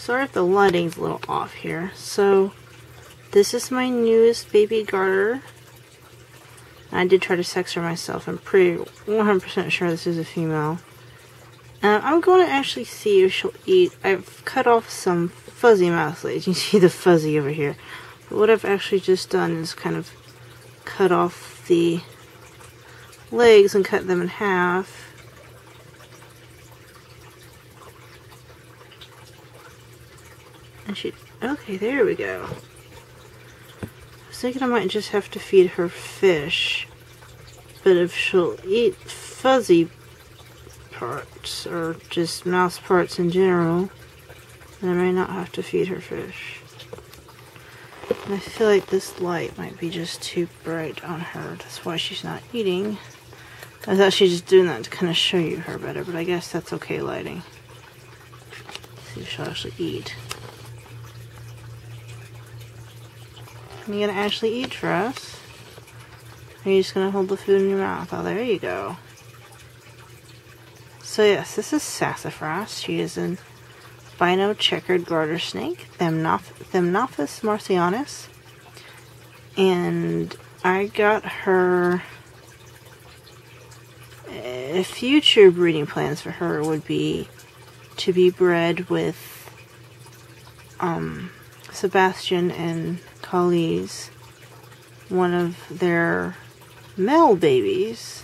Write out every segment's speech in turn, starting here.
sorry if the lighting's a little off here. So, this is my newest baby garter. I did try to sex her myself. I'm pretty 100% sure this is a female. I'm going to actually see if she'll eat. I've cut off some fuzzy mouse legs. You can see the fuzzy over here. But what I've actually just done is kind of cut off the legs and cut them in half. And okay, there we go. I was thinking I might just have to feed her fish. But if she'll eat fuzzy parts, or just mouse parts in general, then I may not have to feed her fish. And I feel like this light might be just too bright on her. That's why she's not eating. I was actually just doing that to kind of show you her better, but I guess that's okay lighting. Let's see if she'll actually eat. Are you gonna actually eat for us? Or are you just gonna hold the food in your mouth? Oh, there you go. So yes, this is Sassafras. She is an albino checkered garter snake, Thamnophis marcianus. And I got her... future breeding plans for her would be to be bred with Sebastian and Collies, one of their male babies.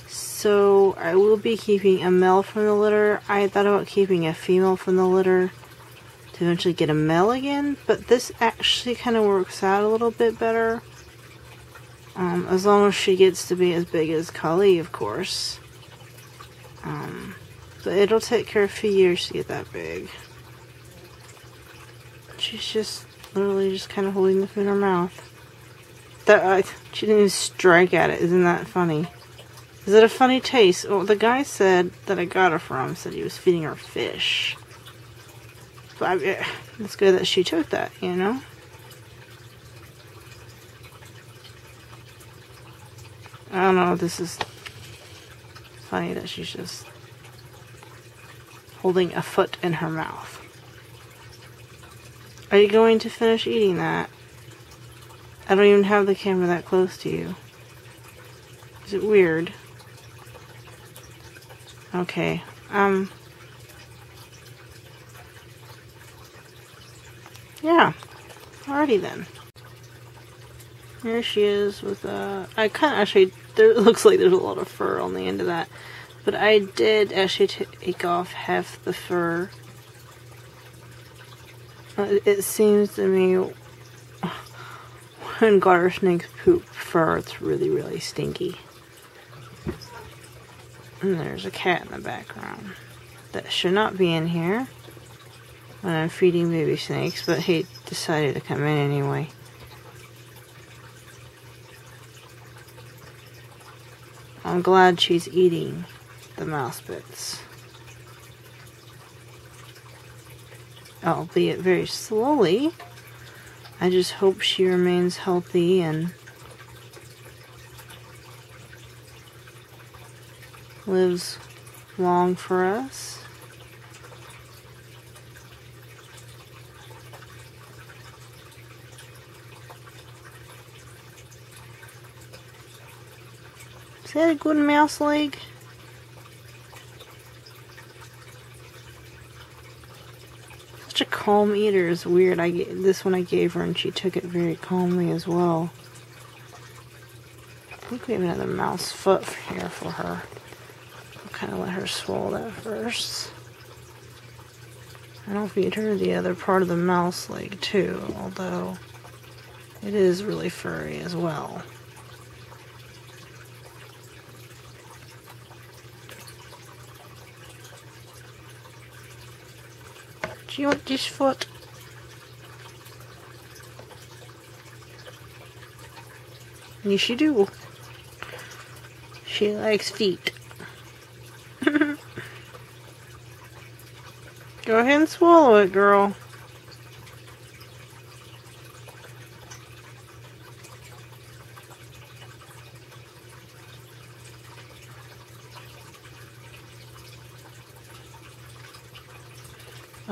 So I will be keeping a male from the litter. I thought about keeping a female from the litter to eventually get a male again, but this actually kind of works out a little bit better. As long as she gets to be as big as Collie, of course. But it'll take her a few years to get that big. She's just literally just kind of holding the food in her mouth. She didn't even strike at it. Isn't that funny? Is it a funny taste? Well, the guy said that I got her from said he was feeding her fish. But it's good that she took that, you know? I don't know, this is funny that she's just holding a foot in her mouth. Are you going to finish eating that? I don't even have the camera that close to you. Is it weird? Okay, yeah, alrighty then. Here she is with I kind of actually, it looks like there's a lot of fur on the end of that, but I did actually take off half the fur. It seems to me when garter snakes poop fur, it's really, really stinky. And there's a cat in the background that should not be in here when I'm feeding baby snakes, but he decided to come in anyway. I'm glad she's eating the mouse bits. Albeit very slowly. I just hope she remains healthy and lives long for us. Is that a good mouse leg? Such a calm eater is weird. This one I gave her and she took it very calmly as well. I think we have another mouse foot here for her. I'll kind of let her swallow that first. And I'll feed her the other part of the mouse leg too, although it is really furry as well. Do you want this foot? Yes, you do. She likes feet. Go ahead and swallow it, girl.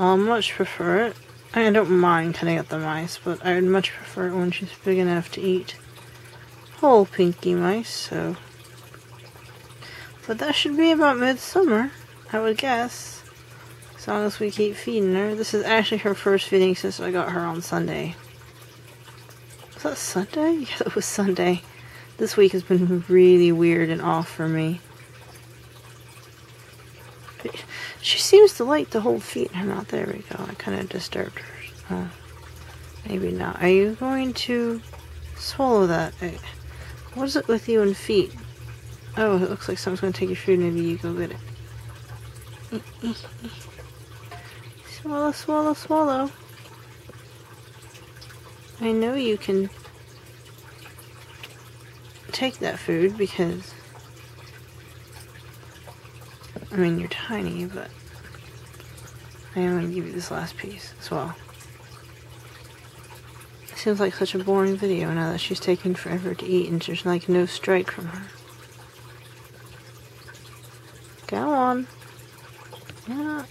I'll much prefer it. I don't mind cutting out the mice, but I would much prefer it when she's big enough to eat whole pinky mice, so. But that should be about midsummer, I would guess. As long as we keep feeding her. This is actually her first feeding since I got her on Sunday. Was that Sunday? Yeah, that was Sunday. This week has been really weird and off for me. She seems to like to hold feet in her mouth. There we go. I kind of disturbed her. Oh, maybe not. Are you going to swallow that? What is it with you and feet? Oh, it looks like someone's going to take your food. Maybe you go get it. Swallow, swallow, swallow. I know you can take that food because, I mean, you're tiny, but I am going to give you this last piece as well. It seems like such a boring video now that she's taking forever to eat and there's like no strike from her. Go on. Yeah.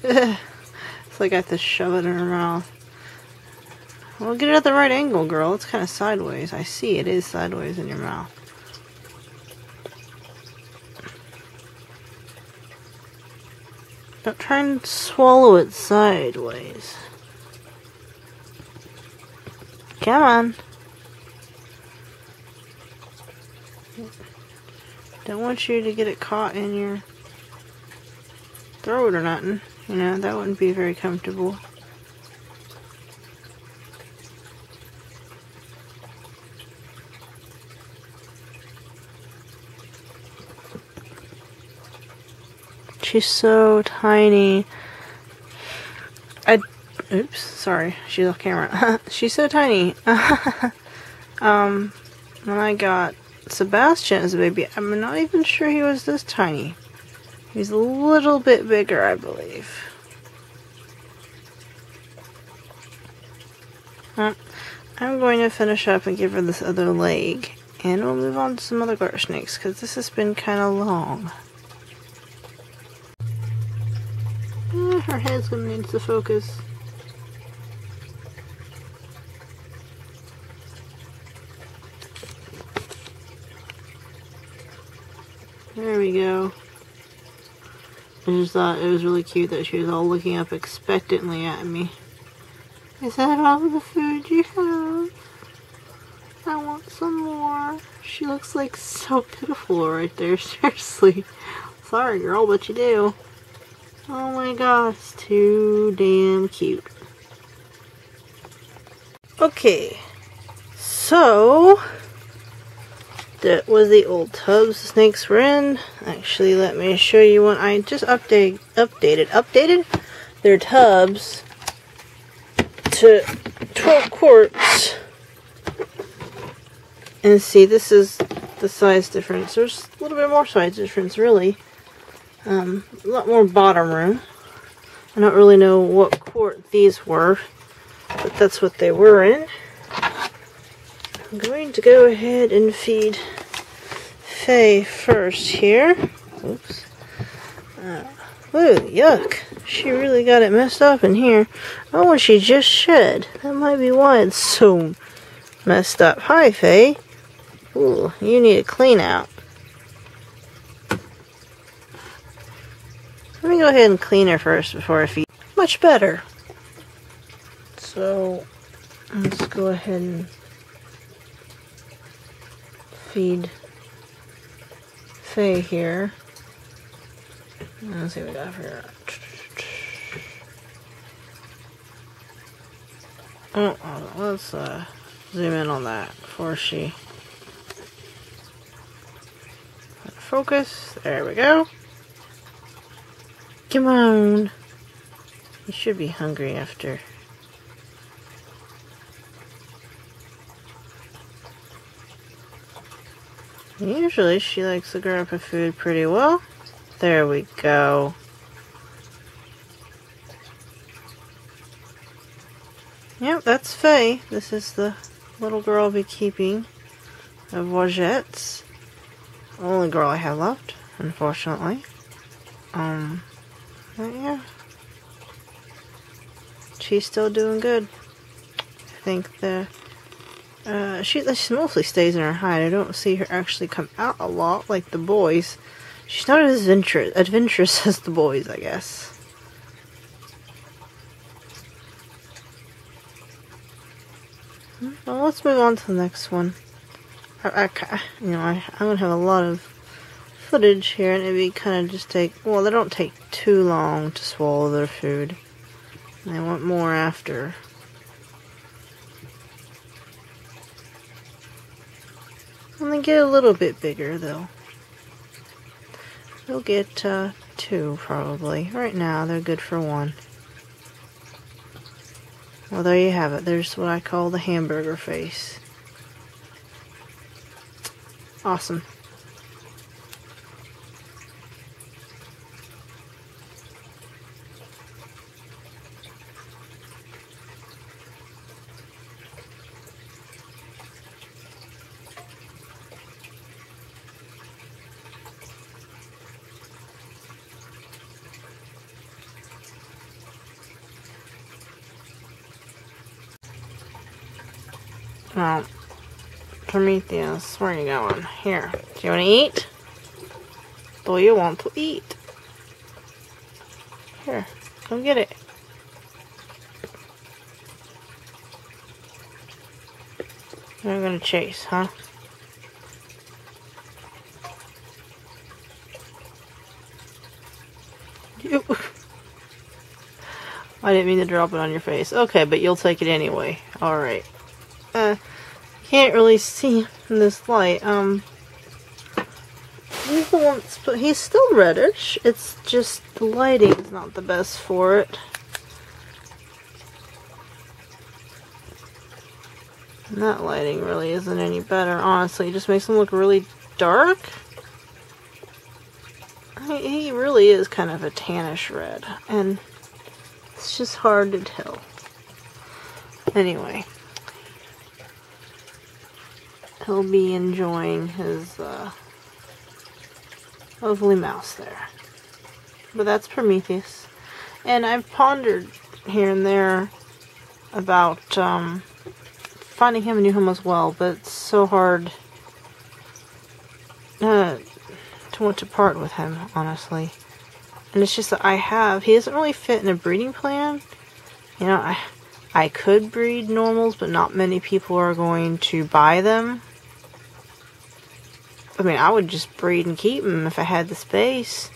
It's like I have to shove it in her mouth. Well, get it at the right angle, girl. It's kind of sideways. I see it is sideways in your mouth. Don't try and swallow it sideways. Come on. Don't want you to get it caught in your throat or nothing. You know, that wouldn't be very comfortable. She's so tiny. Oops, sorry, she's off camera. She's so tiny. When I got Sebastian as a baby, I'm not even sure he was this tiny. He's a little bit bigger, I believe. I'm going to finish up and give her this other leg, and we'll move on to some other garter snakes, because this has been kind of long. Her head's going to need to focus. There we go. I just thought it was really cute that she was all looking up expectantly at me. Is that all the food you have? I want some more. She looks like so pitiful right there, seriously. Sorry girl, but you do. Oh my gosh, it's too damn cute. Okay, so that was the old tubs the snakes were in. Actually, let me show you one. I just updated their tubs to 12 quarts. And see, this is the size difference. There's a little bit more size difference, really. A lot more bottom room. I don't really know what quart these were, but that's what they were in. I'm going to go ahead and feed Faye first here. Oops. Ooh, yuck. She really got it messed up in here. Oh, and she just shed. That might be why it's so messed up. Hi, Faye. Ooh, you need a clean out. Let me go ahead and clean her first before I feed. Much better. So, let's go ahead and feed Faye here. Let's see what we got here. Oh, let's zoom in on that before she focus. There we go. Come on. You should be hungry after. Usually she likes to grab her food pretty well. There we go. Yep, that's Faye. This is the little girl I'll be keeping of Wajettes. The only girl I have left. unfortunately. But yeah. She's still doing good. I think she mostly stays in her hide. I don't see her actually come out a lot like the boys. She's not as adventurous as the boys, I guess. Well, let's move on to the next one. I'm gonna have a lot of footage here, and it'd be kind of just they don't take too long to swallow their food. And they want more after. And they get a little bit bigger, though. They'll get 2, probably. Right now, they're good for 1. Well, there you have it. There's what I call the hamburger face. Awesome. Well, Prometheus, where are you going? Here. Do you want to eat? Do you want to eat? Here, come get it. You're gonna chase, huh? I didn't mean to drop it on your face. Okay, but you'll take it anyway. Alright. Can't really see in this light. He's the one but he's still reddish. It's just the lighting's not the best for it. And that lighting really isn't any better, honestly. It just makes him look really dark. He really is kind of a tannish red, and it's just hard to tell. Anyway. He'll be enjoying his lovely mouse there. But that's Prometheus. And I've pondered here and there about finding him a new home as well, but it's so hard to want to part with him, honestly. And it's just that he doesn't really fit in a breeding plan. You know, I could breed normals, but not many people are going to buy them. I mean, I would just breed and keep them if I had the space.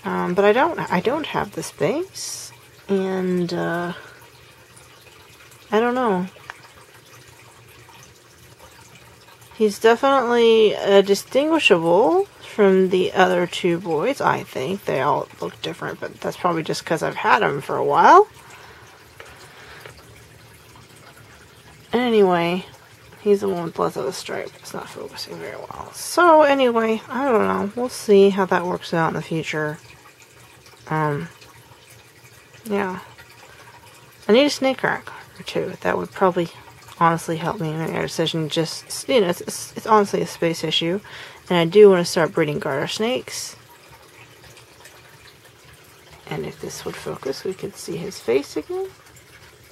But I don't have the space. And, I don't know. He's definitely distinguishable from the other 2 boys, I think. They all look different, but that's probably just because I've had him for a while. Anyway, he's the one with less of a stripe. It's not focusing very well. So, anyway, I don't know. We'll see how that works out in the future. Yeah. I need a snake rack or 2. That would probably honestly help me make a decision. Just, you know, it's honestly a space issue. And I do want to start breeding garter snakes. And if this would focus, we could see his face again.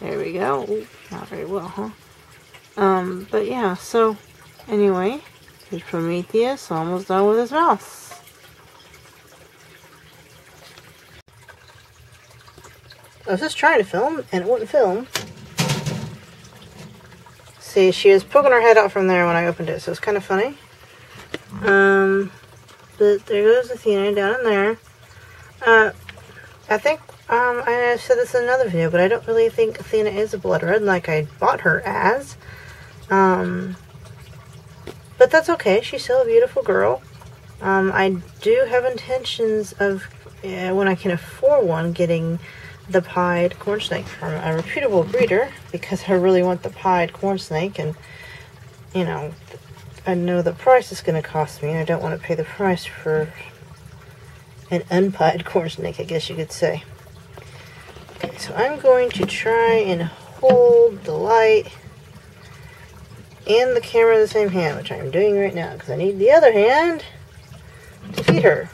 There we go. Ooh, not very well, huh? But yeah, so, anyway, here's Prometheus, almost done with his mouse. I was just trying to film, and it wouldn't film. See, she was poking her head out from there when I opened it, so it's kind of funny. But there goes Athena down in there. I think, I said this in another video, but I don't really think Athena is a blood red like I bought her as. But that's okay. She's still a beautiful girl. I do have intentions of, when I can afford one, getting the pied corn snake from a reputable breeder, because I really want the pied corn snake, and, you know, I know the price is going to cost me, and I don't want to pay the price for an unpied corn snake, I guess you could say. Okay, so I'm going to try and hold the light and the camera in the same hand, which I'm doing right now, because I need the other hand to feed her.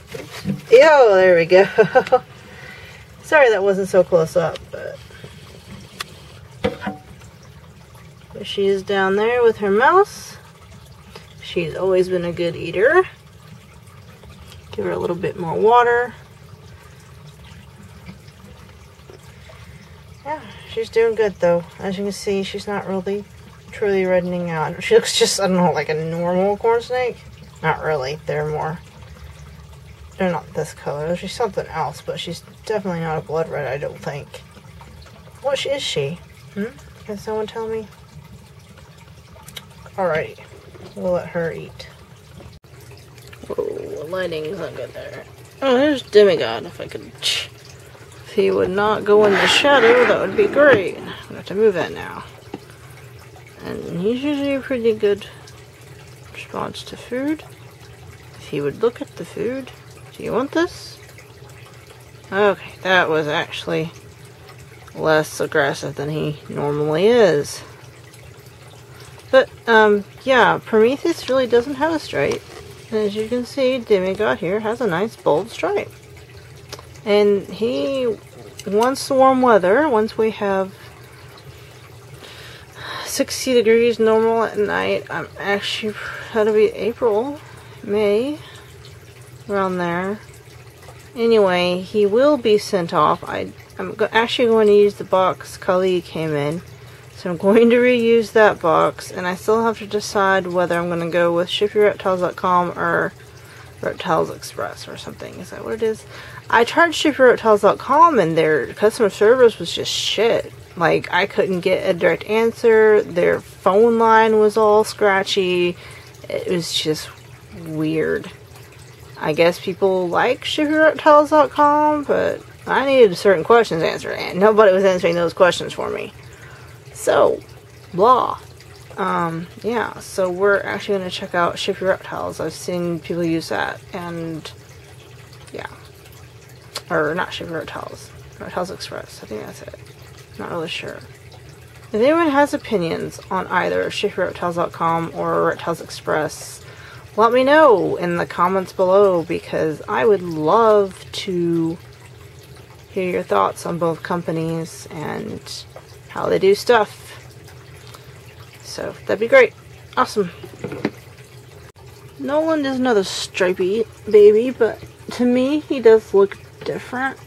Yo, there we go. Sorry that wasn't so close up, but she is down there with her mouse. She's always been a good eater. Give her a little bit more water. Yeah, she's doing good though. As you can see, she's not really truly reddening out. She looks just, I don't know, like a normal corn snake. Not really. They're not this color. She's something else, but she's definitely not a blood red, I don't think. What is she? Can someone tell me? Alrighty. We'll let her eat. Whoa, the lighting's not good there. Oh, there's Demigod. If he would not go in the shadow, that would be great. I'm gonna have to move that now. And he's usually a pretty good response to food. If he would look at the food. Do you want this? Okay, that was actually less aggressive than he normally is. But, yeah, Prometheus really doesn't have a stripe. And as you can see, Demigod here has a nice bold stripe. And he, once the warm weather, once we have 60 degrees normal at night, I'm actually, that'll be April, May, around there. Anyway, he will be sent off. I'm actually going to use the box Kali came in. So I'm going to reuse that box, and I still have to decide whether I'm going to go with shipyourreptiles.com or Reptiles Express or something. Is that what it is? I tried shipyourreptiles.com and their customer service was just shit. Like, I couldn't get a direct answer. Their phone line was all scratchy. It was just weird. I guess people like shipyourreptiles.com, but I needed certain questions answered, and nobody was answering those questions for me. So, blah. Yeah, so we're actually going to check out Ship Your Reptiles. I've seen people use that, and yeah. Or not Ship Your Reptiles. Reptiles Express. I think that's it. Not really sure. If anyone has opinions on either shipyourreptiles.com or Reptiles Express, let me know in the comments below, because I would love to hear your thoughts on both companies and how they do stuff. So that'd be great. Awesome. Nolan is another stripy baby, but to me he does look different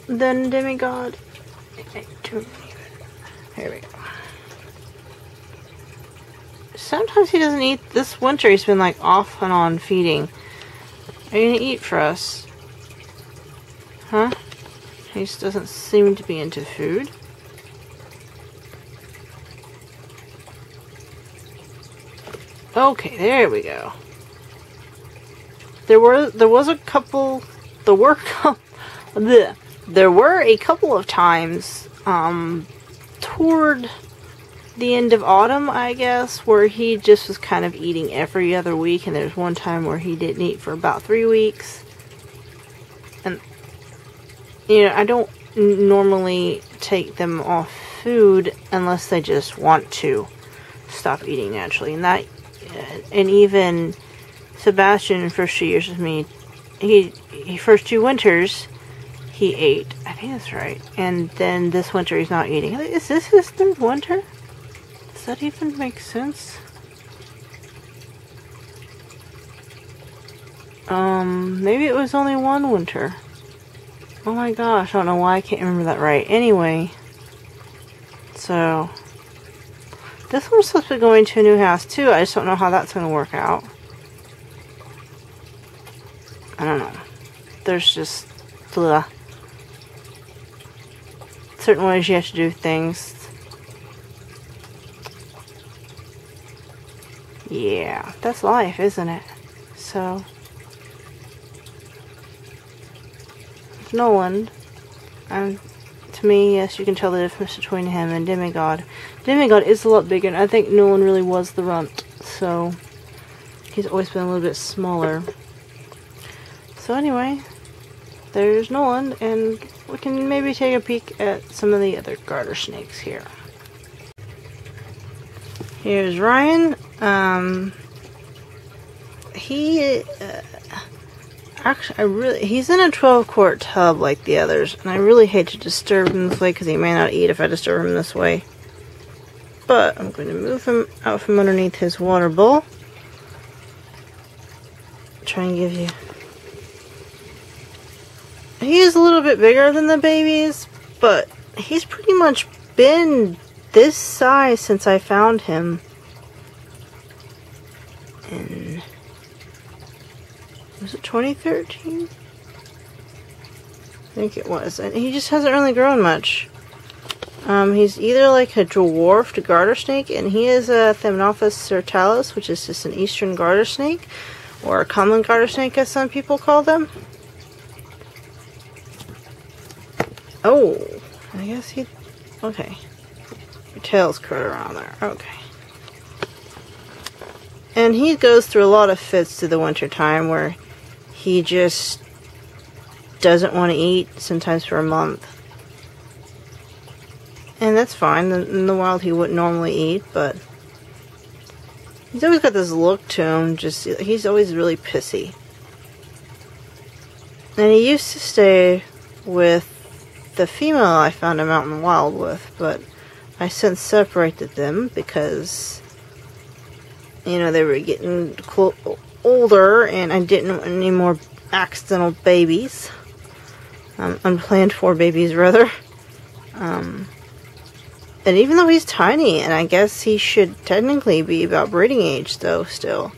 than Demigod. Here we go. Sometimes he doesn't eat. This winter he's been like off and on feeding. Are you gonna eat for us? Huh? He just doesn't seem to be into food. Okay, there we go. There were a couple of times toward the end of autumn, I guess, where he just was kind of eating every other week, and there was one time where he didn't eat for about 3 weeks. And you know, I don't normally take them off food unless they just want to stop eating naturally. And even Sebastian, first 2 years with me, he first 2 winters he ate. I think that's right. And then this winter he's not eating. Is this his 3rd winter? Does that even make sense? Maybe it was only 1 winter. Oh my gosh, I don't know why I can't remember that right. Anyway, so this one's supposed to be going to a new house too. I just don't know how that's going to work out. I don't know. There's just certain ways you have to do things. Yeah, that's life, isn't it? So, Nolan, to me, yes, you can tell the difference between him and Demigod. Demigod is a lot bigger, and I think Nolan really was the runt, so he's always been a little bit smaller. So anyway, there's Nolan, and we can maybe take a peek at some of the other garter snakes here. Here's Ryan. Actually, he's in a 12-quart tub like the others, and I really hate to disturb him this way because he may not eat if I disturb him this way. But I'm going to move him out from underneath his water bowl. Try and give you... He is a little bit bigger than the babies, but he's pretty much been this size since I found him. In... Was it 2013? I think it was. And he just hasn't really grown much. He's either like a dwarfed garter snake, and he is a Thamnophis sertalis, which is just an eastern garter snake, or a common garter snake as some people call them. Oh, I guess he... Okay. Your tail's curled around there. Okay. And he goes through a lot of fits through the winter time where he just doesn't want to eat, sometimes for a month. And that's fine. In the wild he wouldn't normally eat, but he's always got this look to him. Just he's always really pissy. And he used to stay with the female I found him out in the wild with, but I since separated them because, you know, they were getting older and I didn't want any more accidental babies. Unplanned for babies, rather. And even though he's tiny, and I guess he should technically be about breeding age, though, still.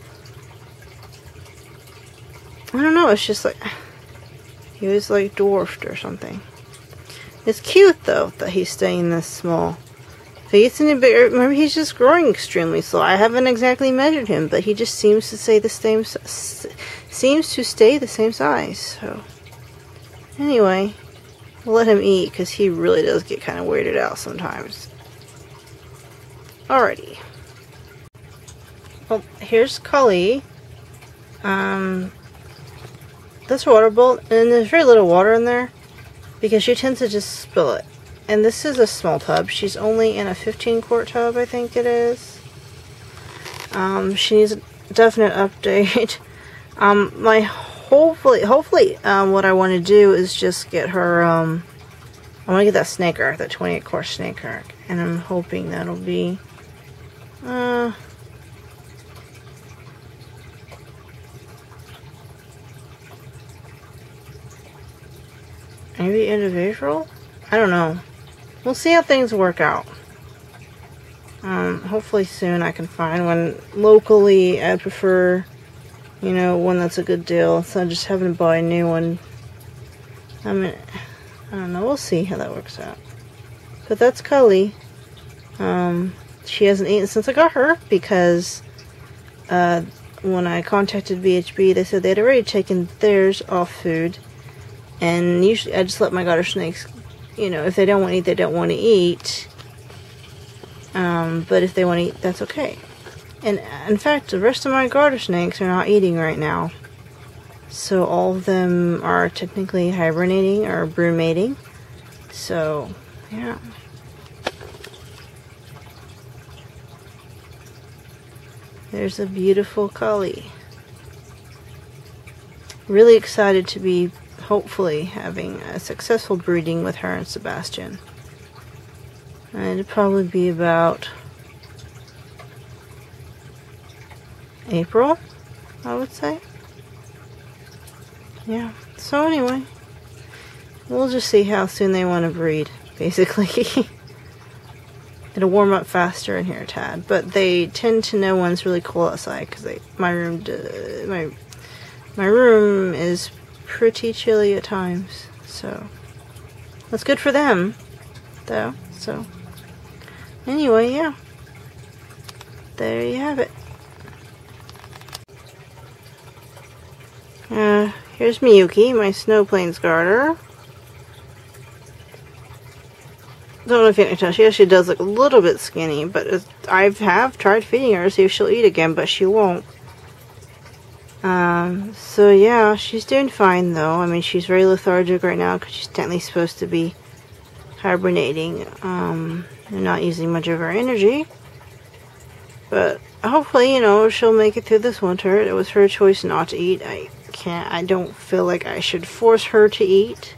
I don't know, it's just like... He was like dwarfed or something. It's cute, though, that he's staying this small. If he gets any bigger, remember, he's just growing extremely slow. I haven't exactly measured him, but he just seems to stay the same size. So, anyway, we'll let him eat because he really does get kind of weirded out sometimes. Alrighty. Well, here's Kali. This water bowl, and there's very little water in there because she tends to just spill it. And this is a small tub. She's only in a 15-quart tub, I think it is. She needs a definite update. Hopefully, what I want to do is just get her, I want to get that snake arc, that 28-quart snake arc. And I'm hoping that'll be, maybe end of April? I don't know. We'll see how things work out. Hopefully soon I can find one locally. I prefer, you know, one that's a good deal instead of just having to buy a new one. I mean, I don't know. We'll see how that works out. But that's Kali. She hasn't eaten since I got her because when I contacted BHB, they said they'd already taken theirs off food. And usually I just let my garter snakes, you know, if they don't want to eat, they don't want to eat. But if they want to eat, that's okay. And in fact, the rest of my garter snakes are not eating right now. So all of them are technically hibernating or brood mating. So, yeah. There's a beautiful Kali. Really excited to be hopefully having a successful breeding with her and Sebastian. And it'll probably be about April, I would say. Yeah. So anyway, we'll just see how soon they want to breed, basically. It'll warm up faster in here a tad, but they tend to know when it's really cool outside because my room is pretty chilly at times, so that's good for them, though. So anyway, yeah, there you have it. Here's Miyuki, my snow plains garter. Don't know if you can tell, she actually does look a little bit skinny, but I have tried feeding her to see if she'll eat again, but she won't. So yeah, she's doing fine though. I mean, she's very lethargic right now because she's technically supposed to be hibernating, and not using much of her energy. But hopefully, you know, she'll make it through this winter. It was her choice not to eat. I I don't feel like I should force her to eat,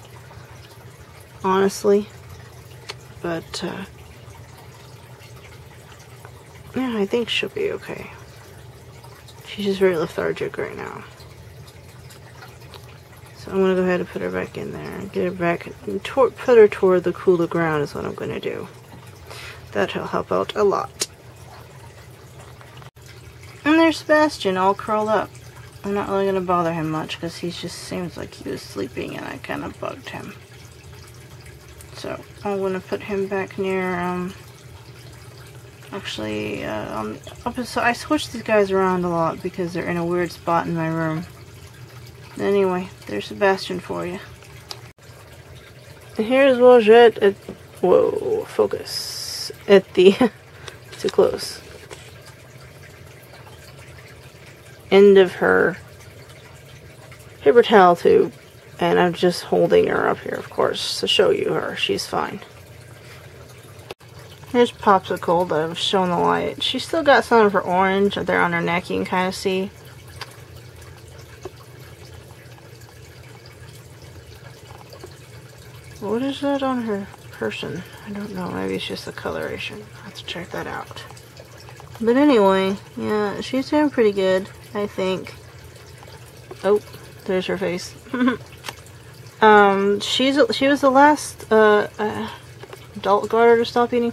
honestly. But, yeah, I think she'll be okay. She's just very lethargic right now. So I'm going to go ahead and put her back in there. Get her back, put her toward the cooler ground is what I'm going to do. That'll help out a lot. And there's Sebastian all curled up. I'm not really going to bother him much because he just seems like he was sleeping and I kind of bugged him. So I'm going to put him back near, actually, on the opposite. I switch these guys around a lot because they're in a weird spot in my room. Anyway, there's Sebastian for you. And here's Roget at, whoa, focus, at the, too close, end of her paper towel tube. And I'm just holding her up here, of course, to show you her. She's fine. Here's Popsicle that I've shown the light. She's still got some of her orange there on her neck, you can kind of see. What is that on her person? I don't know. Maybe it's just the coloration. I'll have to check that out. But anyway, yeah, she's doing pretty good, I think. Oh, there's her face. She was the last adult garter to stop eating.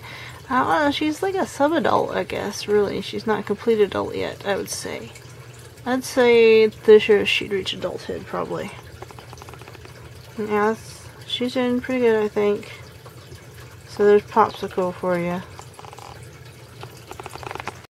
I don't know, she's like a sub-adult, I guess, really. She's not a complete adult yet, I would say. I'd say this year she'd reach adulthood, probably. Yeah, she's doing pretty good, I think. So there's Popsicle for you.